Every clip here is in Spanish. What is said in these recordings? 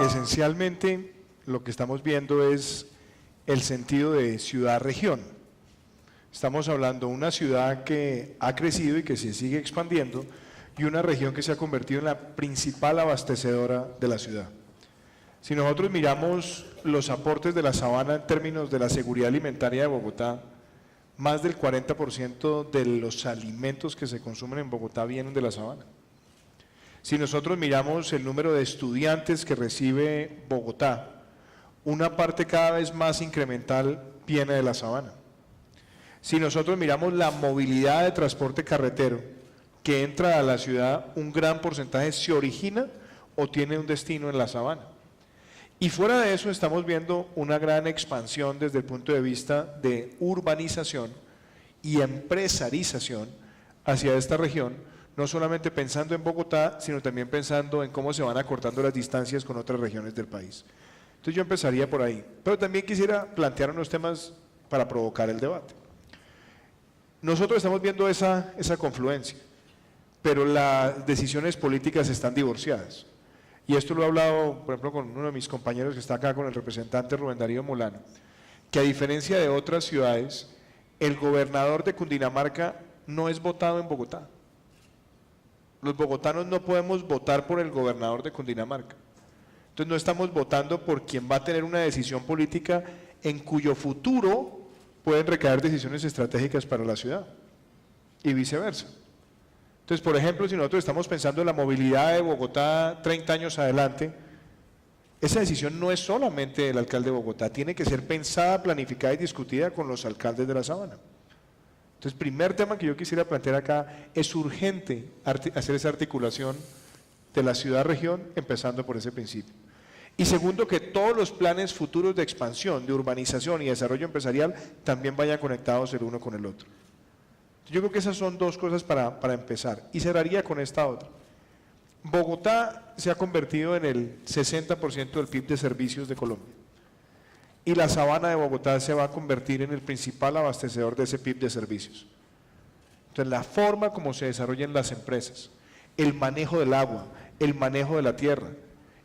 Esencialmente, lo que estamos viendo es el sentido de ciudad-región. Estamos hablando de una ciudad que ha crecido y que se sigue expandiendo y una región que se ha convertido en la principal abastecedora de la ciudad. Si nosotros miramos los aportes de la sabana en términos de la seguridad alimentaria de Bogotá, más del 40% de los alimentos que se consumen en Bogotá vienen de la sabana. Si nosotros miramos el número de estudiantes que recibe Bogotá, una parte cada vez más incremental viene de la sabana. Si nosotros miramos la movilidad de transporte carretero que entra a la ciudad, un gran porcentaje se origina o tiene un destino en la sabana. Y fuera de eso estamos viendo una gran expansión desde el punto de vista de urbanización y empresarización hacia esta región, no solamente pensando en Bogotá, sino también pensando en cómo se van acortando las distancias con otras regiones del país. Entonces yo empezaría por ahí, pero también quisiera plantear unos temas para provocar el debate. Nosotros estamos viendo esa confluencia, pero las decisiones políticas están divorciadas. Y esto lo he hablado, por ejemplo, con uno de mis compañeros que está acá, con el representante Rubén Darío Molano, que a diferencia de otras ciudades, el gobernador de Cundinamarca no es votado en Bogotá. Los bogotanos no podemos votar por el gobernador de Cundinamarca. Entonces no estamos votando por quien va a tener una decisión política en cuyo futuro pueden recaer decisiones estratégicas para la ciudad y viceversa. Entonces, por ejemplo, si nosotros estamos pensando en la movilidad de Bogotá 30 años adelante, esa decisión no es solamente del alcalde de Bogotá, tiene que ser pensada, planificada y discutida con los alcaldes de la sabana. Entonces, primer tema que yo quisiera plantear acá, es urgente hacer esa articulación de la ciudad-región, empezando por ese principio. Y segundo, que todos los planes futuros de expansión, de urbanización y desarrollo empresarial también vayan conectados el uno con el otro. Yo creo que esas son dos cosas para empezar. Y cerraría con esta otra. Bogotá se ha convertido en el 60% del PIB de servicios de Colombia. Y la sabana de Bogotá se va a convertir en el principal abastecedor de ese PIB de servicios. Entonces, la forma como se desarrollan las empresas, el manejo del agua, el manejo de la tierra,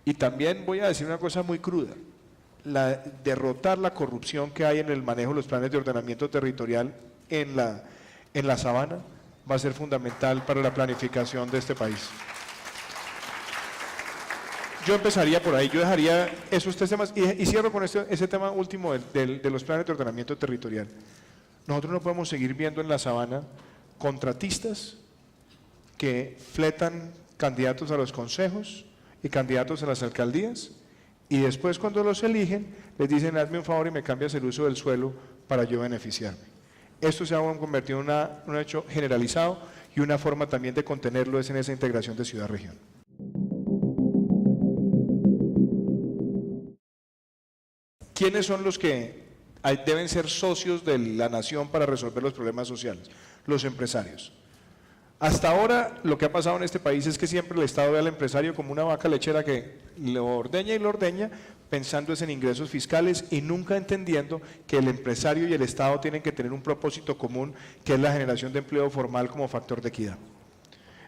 y también voy a decir una cosa muy cruda, derrotar la corrupción que hay en el manejo de los planes de ordenamiento territorial en la sabana va a ser fundamental para la planificación de este país. Yo empezaría por ahí, yo dejaría esos tres temas y cierro con ese tema último de los planes de ordenamiento territorial. Nosotros no podemos seguir viendo en la sabana contratistas que fletan candidatos a los consejos y candidatos a las alcaldías y después cuando los eligen les dicen hazme un favor y me cambias el uso del suelo para yo beneficiarme. Esto se ha convertido en un hecho generalizado y una forma también de contenerlo es en esa integración de ciudad-región. ¿Quiénes son los que deben ser socios de la nación para resolver los problemas sociales? Los empresarios. Hasta ahora lo que ha pasado en este país es que siempre el Estado ve al empresario como una vaca lechera que lo ordeña pensando en ingresos fiscales y nunca entendiendo que el empresario y el Estado tienen que tener un propósito común que es la generación de empleo formal como factor de equidad.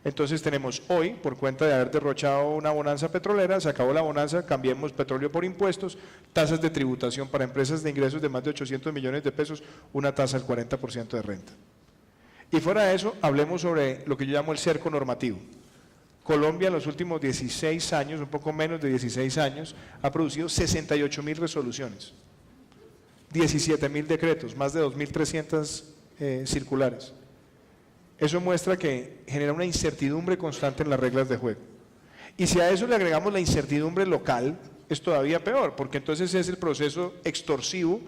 Entonces tenemos hoy, por cuenta de haber derrochado una bonanza petrolera, se acabó la bonanza, cambiemos petróleo por impuestos, tasas de tributación para empresas de ingresos de más de 800 millones de pesos, una tasa del 40% de renta. Y fuera de eso, hablemos sobre lo que yo llamo el cerco normativo. Colombia en los últimos 16 años, un poco menos de 16 años, ha producido 68.000 resoluciones, 17.000 decretos, más de 2.300 circulares. Eso muestra que genera una incertidumbre constante en las reglas de juego. Y si a eso le agregamos la incertidumbre local, es todavía peor, porque entonces es el proceso extorsivo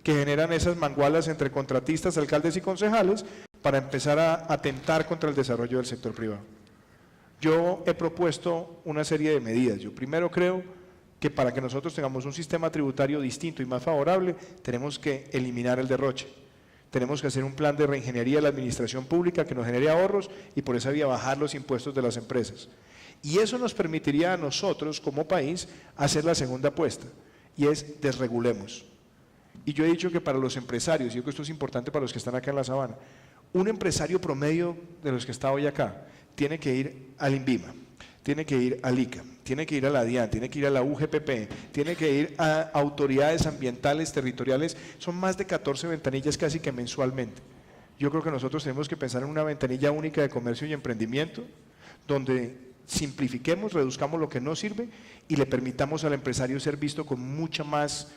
que generan esas mangualas entre contratistas, alcaldes y concejales para empezar a atentar contra el desarrollo del sector privado. Yo he propuesto una serie de medidas. Yo primero creo que para que nosotros tengamos un sistema tributario distinto y más favorable, tenemos que eliminar el derroche. Tenemos que hacer un plan de reingeniería de la administración pública que nos genere ahorros y por esa vía bajar los impuestos de las empresas. Y eso nos permitiría a nosotros como país hacer la segunda apuesta y es desregulemos. Y yo he dicho que para los empresarios, y yo creo que esto es importante para los que están acá en la sabana, un empresario promedio de los que está hoy acá tiene que ir al INVIMA, tiene que ir al ICA, tiene que ir a la DIAN, tiene que ir a la UGPP, tiene que ir a autoridades ambientales, territoriales, son más de 14 ventanillas casi que mensualmente. Yo creo que nosotros tenemos que pensar en una ventanilla única de comercio y emprendimiento, donde simplifiquemos, reduzcamos lo que no sirve y le permitamos al empresario ser visto con mucha más,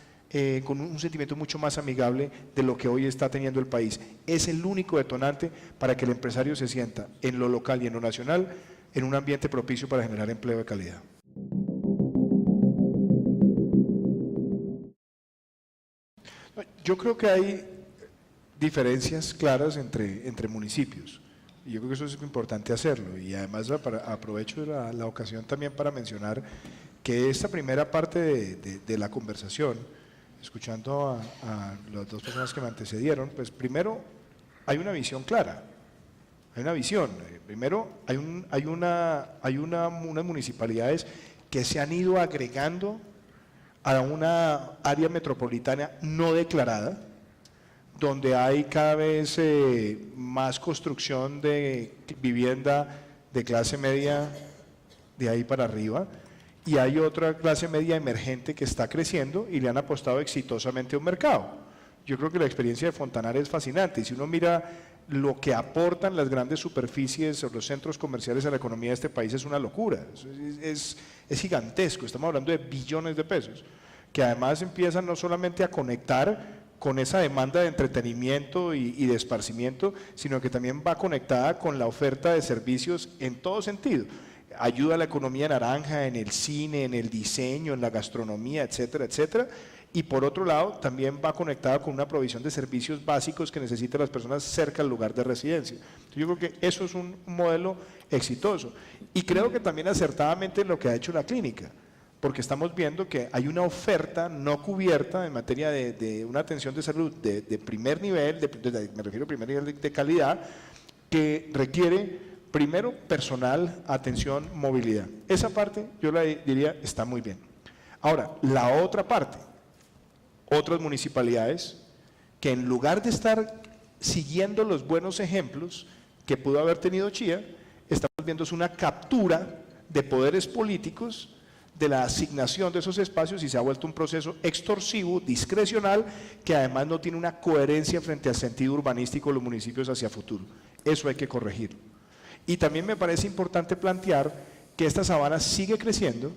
con un sentimiento mucho más amigable de lo que hoy está teniendo el país. Es el único detonante para que el empresario se sienta en lo local y en lo nacional en un ambiente propicio para generar empleo de calidad. Yo creo que hay diferencias claras entre municipios. Y yo creo que eso es importante hacerlo, y además aprovecho la ocasión también para mencionar que esta primera parte de la conversación, escuchando a las dos personas que me antecedieron, pues primero hay una visión clara, hay una visión. Primero hay unas municipalidades que se han ido agregando a una área metropolitana no declarada, donde hay cada vez más construcción de vivienda de clase media de ahí para arriba, y hay otra clase media emergente que está creciendo y le han apostado exitosamente a un mercado. Yo creo que la experiencia de Fontanar es fascinante, y si uno mira lo que aportan las grandes superficies o los centros comerciales a la economía de este país, es una locura, es gigantesco, estamos hablando de billones de pesos, que además empiezan no solamente a conectar con esa demanda de entretenimiento y de esparcimiento, sino que también va conectada con la oferta de servicios en todo sentido. Ayuda a la economía naranja en el cine, en el diseño, en la gastronomía, etcétera, etcétera. Y por otro lado, también va conectada con una provisión de servicios básicos que necesitan las personas cerca del lugar de residencia. Yo creo que eso es un modelo exitoso. Y creo que también acertadamente lo que ha hecho la clínica, porque estamos viendo que hay una oferta no cubierta en materia de una atención de salud de primer nivel, me refiero a primer nivel de calidad, que requiere primero personal, atención, movilidad. Esa parte yo la diría está muy bien. Ahora, la otra parte, otras municipalidades que en lugar de estar siguiendo los buenos ejemplos que pudo haber tenido Chía, estamos viendo una captura de poderes políticos de la asignación de esos espacios, y se ha vuelto un proceso extorsivo, discrecional, que además no tiene una coherencia frente al sentido urbanístico de los municipios hacia futuro. Eso hay que corregirlo. Y también me parece importante plantear que esta sabana sigue creciendo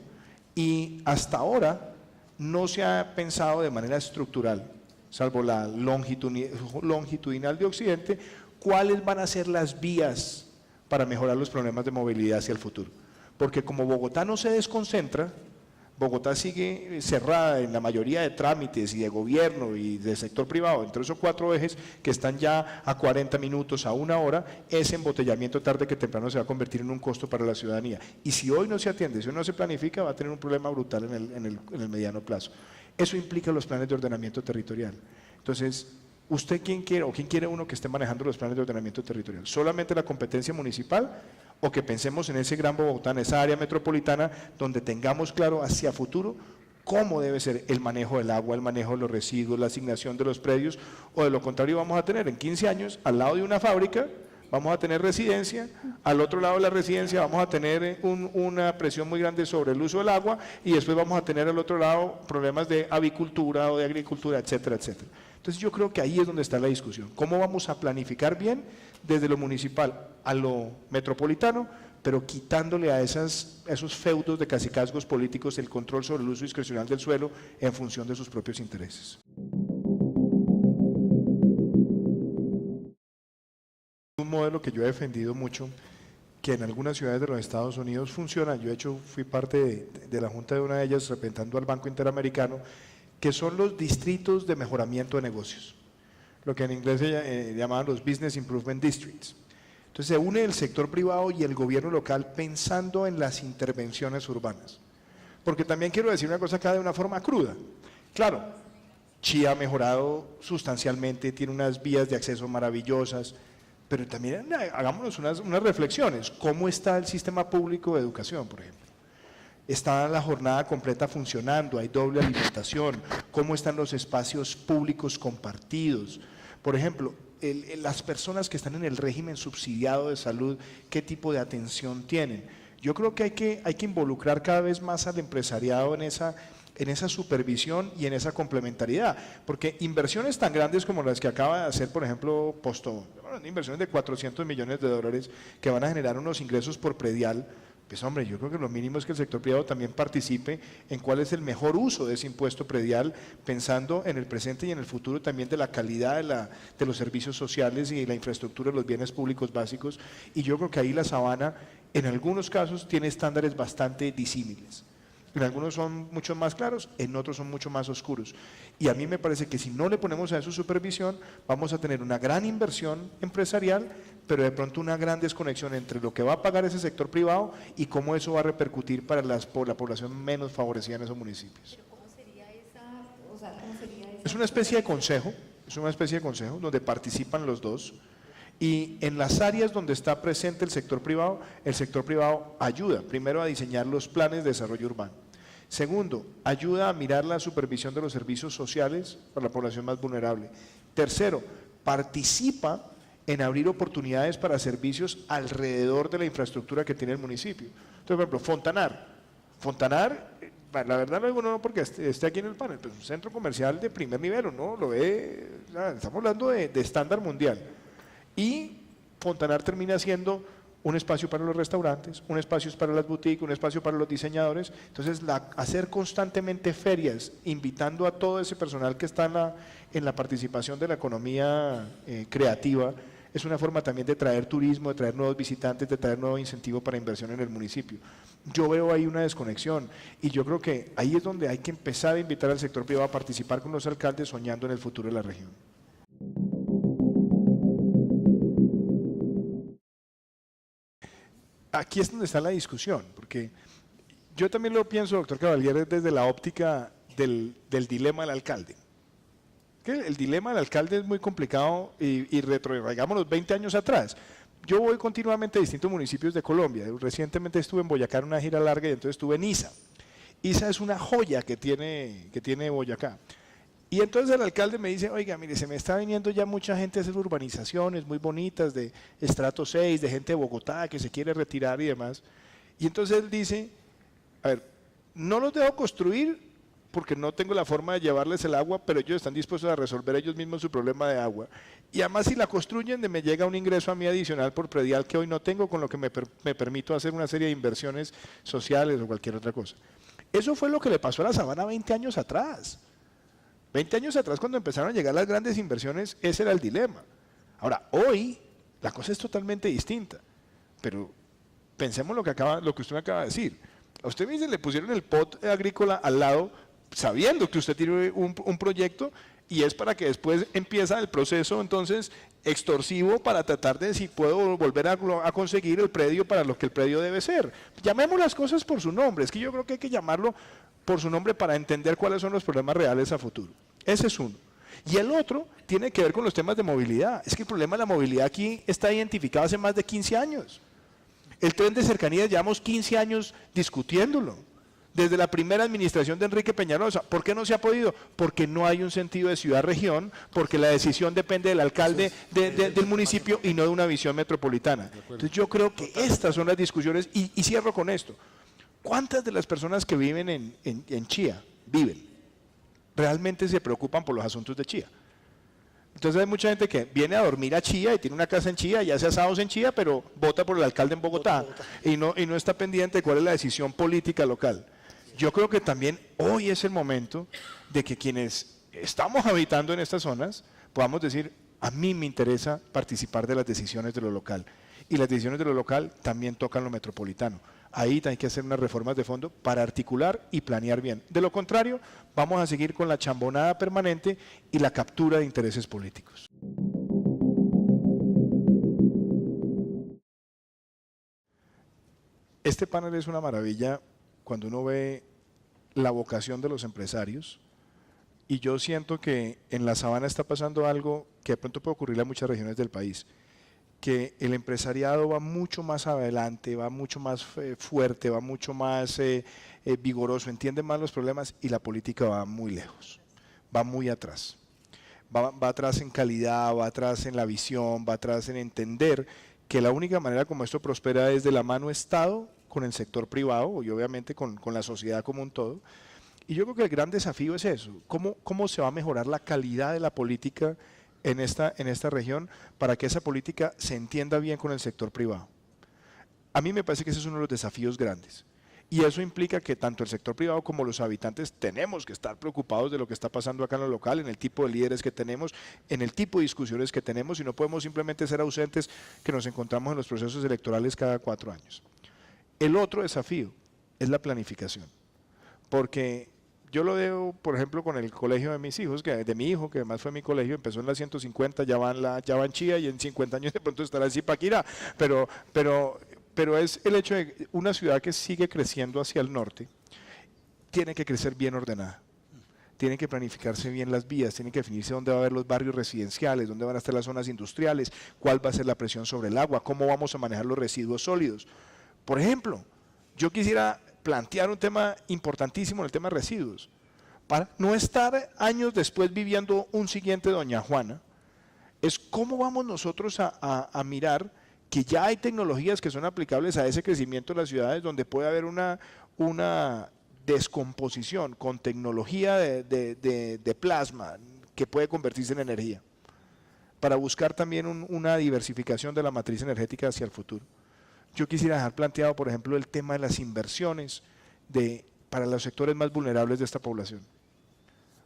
y hasta ahora no se ha pensado de manera estructural, salvo la longitudinal de Occidente, cuáles van a ser las vías para mejorar los problemas de movilidad hacia el futuro. Porque como Bogotá no se desconcentra, Bogotá sigue cerrada en la mayoría de trámites y de gobierno y del sector privado, entre esos 4 ejes que están ya a 40 minutos, a 1 hora, ese embotellamiento tarde que temprano se va a convertir en un costo para la ciudadanía. Y si hoy no se atiende, si hoy no se planifica, va a tener un problema brutal en el mediano plazo. Eso implica los planes de ordenamiento territorial. Entonces, ¿usted quién quiere uno que esté manejando los planes de ordenamiento territorial? ¿Solamente la competencia municipal? ¿O que pensemos en ese Gran Bogotá, en esa área metropolitana, donde tengamos claro hacia futuro cómo debe ser el manejo del agua, el manejo de los residuos, la asignación de los predios? O de lo contrario, vamos a tener en 15 años, al lado de una fábrica, vamos a tener residencia, al otro lado de la residencia vamos a tener una presión muy grande sobre el uso del agua, y después vamos a tener al otro lado problemas de avicultura o de agricultura, etcétera, etcétera. Entonces yo creo que ahí es donde está la discusión. ¿Cómo vamos a planificar bien desde lo municipal a lo metropolitano, pero quitándole a esos feudos de cacicazgos políticos el control sobre el uso discrecional del suelo en función de sus propios intereses? Un modelo que yo he defendido mucho, que en algunas ciudades de los Estados Unidos funciona. Yo de hecho fui parte de la junta de una de ellas representando al Banco Interamericano, que son los distritos de mejoramiento de negocios, lo que en inglés se llamaban los Business Improvement Districts. Entonces se une el sector privado y el gobierno local pensando en las intervenciones urbanas. Porque también quiero decir una cosa acá de una forma cruda. Claro, Chía ha mejorado sustancialmente, tiene unas vías de acceso maravillosas, pero también hagámonos unas reflexiones. ¿Cómo está el sistema público de educación, por ejemplo? ¿Está la jornada completa funcionando? ¿Hay doble alimentación? ¿Cómo están los espacios públicos compartidos? Por ejemplo, las personas que están en el régimen subsidiado de salud, ¿qué tipo de atención tienen? Yo creo que hay que involucrar cada vez más al empresariado en esa supervisión y en esa complementariedad, porque inversiones tan grandes como las que acaba de hacer, por ejemplo, Postobón, inversiones de 400 millones de dólares que van a generar unos ingresos por predial, pues hombre, yo creo que lo mínimo es que el sector privado también participe en cuál es el mejor uso de ese impuesto predial, pensando en el presente y en el futuro también de la calidad de los servicios sociales y la infraestructura de los bienes públicos básicos, y yo creo que ahí la Sabana, en algunos casos, tiene estándares bastante disímiles. En algunos son mucho más claros, en otros son mucho más oscuros. Y a mí me parece que si no le ponemos a eso supervisión, vamos a tener una gran inversión empresarial, pero de pronto una gran desconexión entre lo que va a pagar ese sector privado y cómo eso va a repercutir para la población menos favorecida en esos municipios. ¿Pero cómo sería cómo sería esa? Es una especie de consejo donde participan los dos. Y en las áreas donde está presente el sector privado ayuda, primero, a diseñar los planes de desarrollo urbano. Segundo, ayuda a mirar la supervisión de los servicios sociales para la población más vulnerable. Tercero, participa en abrir oportunidades para servicios alrededor de la infraestructura que tiene el municipio. Entonces, por ejemplo, Fontanar, la verdad no digo no porque esté aquí en el panel, pero es un centro comercial de primer nivel, ¿no? Lo ve, estamos hablando de estándar mundial. Y Fontanar termina siendo un espacio para los restaurantes, un espacio para las boutiques, un espacio para los diseñadores. Entonces, hacer constantemente ferias, invitando a todo ese personal que está en la participación de la economía creativa, es una forma también de traer turismo, de traer nuevos visitantes, de traer nuevo incentivo para inversión en el municipio. Yo veo ahí una desconexión y yo creo que ahí es donde hay que empezar a invitar al sector privado a participar con los alcaldes soñando en el futuro de la región. Aquí es donde está la discusión, porque yo también lo pienso, doctor Cavalier, desde la óptica del dilema del alcalde. El dilema del alcalde es muy complicado y retrotraigámonos 20 años atrás. Yo voy continuamente a distintos municipios de Colombia. Recientemente estuve en Boyacá en una gira larga y entonces estuve en Isa. Isa es una joya que tiene Boyacá. Y entonces el alcalde me dice, oiga, mire, se me está viniendo ya mucha gente a hacer urbanizaciones muy bonitas de estrato 6, de gente de Bogotá que se quiere retirar y demás. Y entonces él dice, a ver, no los dejo construir porque no tengo la forma de llevarles el agua, pero ellos están dispuestos a resolver ellos mismos su problema de agua. Y además si la construyen, me llega un ingreso a mí adicional por predial que hoy no tengo, con lo que me permito hacer una serie de inversiones sociales o cualquier otra cosa. Eso fue lo que le pasó a la Sabana 20 años atrás. 20 años atrás, cuando empezaron a llegar las grandes inversiones, ese era el dilema. Ahora, hoy, la cosa es totalmente distinta. Pero pensemos lo que usted me acaba de decir. A usted me dice, le pusieron el pot agrícola al lado, sabiendo que usted tiene un proyecto, y es para que después empieza el proceso, entonces, extorsivo para tratar de si puedo volver a conseguir el predio para lo que el predio debe ser. Llamemos las cosas por su nombre, es que yo creo que hay que llamarlo por su nombre para entender cuáles son los problemas reales a futuro. Ese es uno. Y el otro tiene que ver con los temas de movilidad. Es que el problema de la movilidad aquí está identificado hace más de 15 años. El tren de cercanías llevamos 15 años discutiéndolo. Desde la primera administración de Enrique Peñalosa. ¿Por qué no se ha podido? Porque no hay un sentido de ciudad-región, porque la decisión depende del alcalde del municipio y no de una visión metropolitana. Entonces yo creo que estas son las discusiones, y cierro con esto. ¿Cuántas de las personas que viven en Chía, realmente se preocupan por los asuntos de Chía? Entonces hay mucha gente que viene a dormir a Chía y tiene una casa en Chía y hace asados en Chía, pero vota por el alcalde en Bogotá y no está pendiente de cuál es la decisión política local. Yo creo que también hoy es el momento de que quienes estamos habitando en estas zonas podamos decir, a mí me interesa participar de las decisiones de lo local. Y las decisiones de lo local también tocan lo metropolitano. Ahí hay que hacer unas reformas de fondo para articular y planear bien. De lo contrario, vamos a seguir con la chambonada permanente y la captura de intereses políticos. Este panel es una maravilla cuando uno ve la vocación de los empresarios, y yo siento que en la Sabana está pasando algo que de pronto puede ocurrirle a muchas regiones del país, que el empresariado va mucho más adelante, va mucho más fuerte, va mucho más vigoroso, entiende más los problemas, y la política va muy lejos, va muy atrás. Va atrás en calidad, va atrás en la visión, va atrás en entender que la única manera como esto prospera es de la mano Estado con el sector privado y obviamente con la sociedad como un todo. Y yo creo que el gran desafío es eso, cómo se va a mejorar la calidad de la política en esta región para que esa política se entienda bien con el sector privado. A mí me parece que ese es uno de los desafíos grandes. Y eso implica que tanto el sector privado como los habitantes tenemos que estar preocupados de lo que está pasando acá en lo local, en el tipo de líderes que tenemos, en el tipo de discusiones que tenemos, y no podemos simplemente ser ausentes que nos encontramos en los procesos electorales cada 4 años. El otro desafío es la planificación, porque yo lo veo, por ejemplo, con el colegio de mis hijos, de mi hijo, que además fue mi colegio, empezó en la 150, ya va en Chía y en 50 años de pronto estará en Zipaquirá, pero es el hecho de una ciudad que sigue creciendo hacia el norte, tiene que crecer bien ordenada, tienen que planificarse bien las vías, tienen que definirse dónde va a haber los barrios residenciales, dónde van a estar las zonas industriales, cuál va a ser la presión sobre el agua, cómo vamos a manejar los residuos sólidos. Por ejemplo, yo quisiera plantear un tema importantísimo en el tema de residuos, para no estar años después viviendo un siguiente Doña Juana, es cómo vamos nosotros a mirar que ya hay tecnologías que son aplicables a ese crecimiento de las ciudades donde puede haber una descomposición con tecnología de plasma que puede convertirse en energía, para buscar también una diversificación de la matriz energética hacia el futuro. Yo quisiera dejar planteado, por ejemplo, el tema de las inversiones para los sectores más vulnerables de esta población.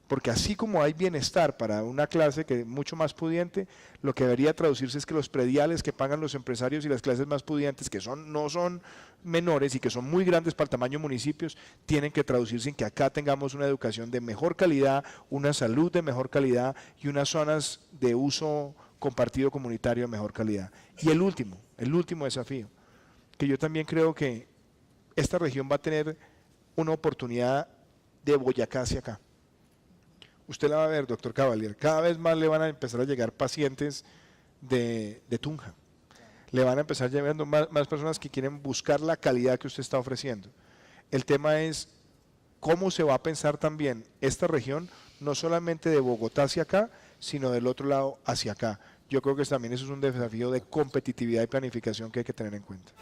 Porque así como hay bienestar para una clase que es mucho más pudiente, lo que debería traducirse es que los prediales que pagan los empresarios y las clases más pudientes, que no son menores y que son muy grandes para el tamaño de municipios, tienen que traducirse en que acá tengamos una educación de mejor calidad, una salud de mejor calidad y unas zonas de uso compartido comunitario de mejor calidad. Y el último desafío, que yo también creo que esta región va a tener una oportunidad de Boyacá hacia acá. Usted la va a ver, doctor Cavalier, cada vez más le van a empezar a llegar pacientes de Tunja. Le van a empezar llegando más personas que quieren buscar la calidad que usted está ofreciendo. El tema es cómo se va a pensar también esta región, no solamente de Bogotá hacia acá, sino del otro lado hacia acá. Yo creo que también eso es un desafío de competitividad y planificación que hay que tener en cuenta.